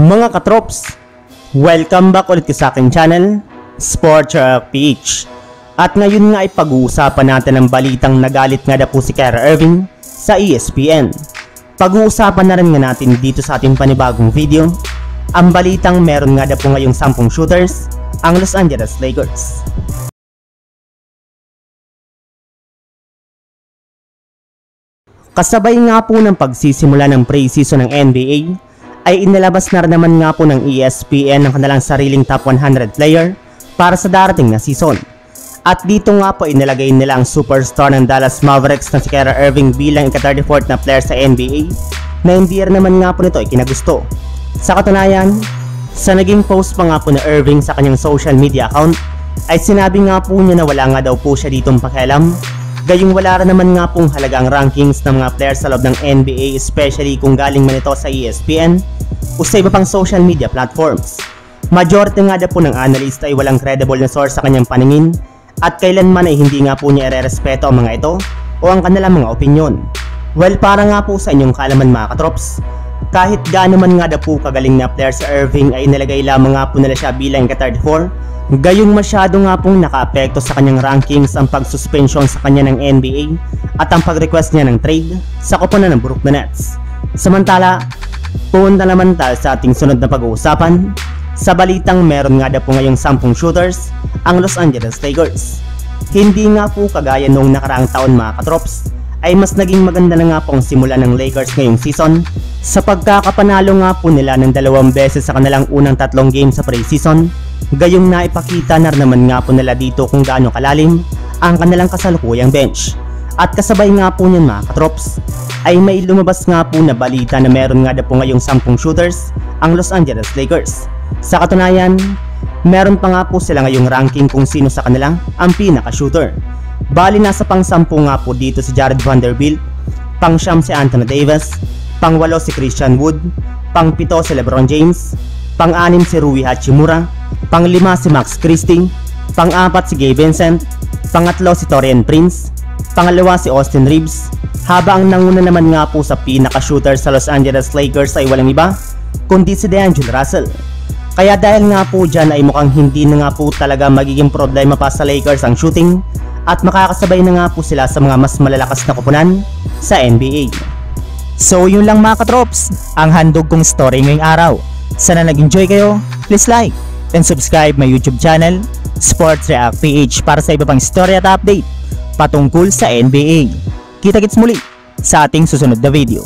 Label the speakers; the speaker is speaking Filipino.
Speaker 1: Mga katrops, welcome back ulit sa aking channel, Sports PH. At ngayon nga ay pag-uusapan natin ang balitang nagalit nga na po si Kyrie Irving sa ESPN. Pag-uusapan na rin nga natin dito sa ating panibagong video, ang balitang meron nga na po ngayong 10 shooters ang Los Angeles Lakers. Kasabay nga po ng pagsisimula ng pre-season ng NBA, ay inilabas na rin naman nga po ng ESPN ang kanilang sariling top 100 player para sa darating na season. At dito nga po inilagay nila ang superstar ng Dallas Mavericks na si Kyrie Irving bilang ika-34th na player sa NBA na hindi rin naman nga po nito ay kinagusto. Sa katunayan, sa naging post pa nga po na Irving sa kanyang social media account, ay sinabi nga po niya na wala nga daw po siya ditong pakialam. Gayong wala rin naman nga pong halagang rankings ng mga players sa loob ng NBA, especially kung galing man ito sa ESPN o sa iba pang social media platforms. Majority nga na po ng analyst ay walang credible na source sa kanyang paningin at kailanman ay hindi nga po niya irerespeto ang mga ito o ang kanilang mga opinyon. Well, para nga po sa inyong kaalaman mga katrops, kahit gaano man nga na po kagaling na player sa Irving ay nilagay lamang nga po nila siya bilang ika-34, gayong masyado nga pong naka-apekto sa kanyang rankings ang pagsuspension sa kanya ng NBA at ang pag-request niya ng trade sa koponan ng Brooklyn Nets. Samantala, punta naman tayo sa ating sunod na pag-uusapan. Sa balitang meron nga na po ngayong 10 shooters ang Los Angeles Lakers. Hindi nga po kagaya noong nakaraang taon mga katrops, ay mas naging maganda na nga po ang simula ng Lakers ngayong season sa pagkakapanalo nga po nila ng 2 beses sa kanilang unang 3 games sa pre-season. Gayong naipakita na naman nga po nila dito kung gaano kalalim ang kanilang kasalukuyang bench. At kasabay nga po niyan mga katrops, ay may lumabas nga po na balita na meron nga na po ngayong 10 shooters ang Los Angeles Lakers. Sa katunayan, meron pa nga po sila ngayong ranking kung sino sa kanila ang pinaka-shooter. Bali nasa pang-10 nga po dito si Jared Vanderbilt, pang-9 si Anthony Davis, pang-8 si Christian Wood, pang-7 si LeBron James, pang-6 si Rui Hachimura, pang-5 si Max Christie, pang-4 si Gabe Vincent, pang-3 si Taurean Prince, pang-2 si Austin Reeves, habang nanguna naman nga po sa pinaka-shooter sa Los Angeles Lakers ay walang iba kundi si D'Angelo Russell. Kaya dahil nga po dyan ay mukhang hindi na nga po talaga magiging problema pa sa Lakers ang shooting at makakasabay na nga po sila sa mga mas malalakas na koponan sa NBA. So yun lang mga katrops, ang handog kong story ngayong araw. Sana nag-enjoy kayo, please like and subscribe my YouTube channel, Sports React PH, para sa iba pang story at update patungkol sa NBA. Kita-kits muli sa ating susunod na video.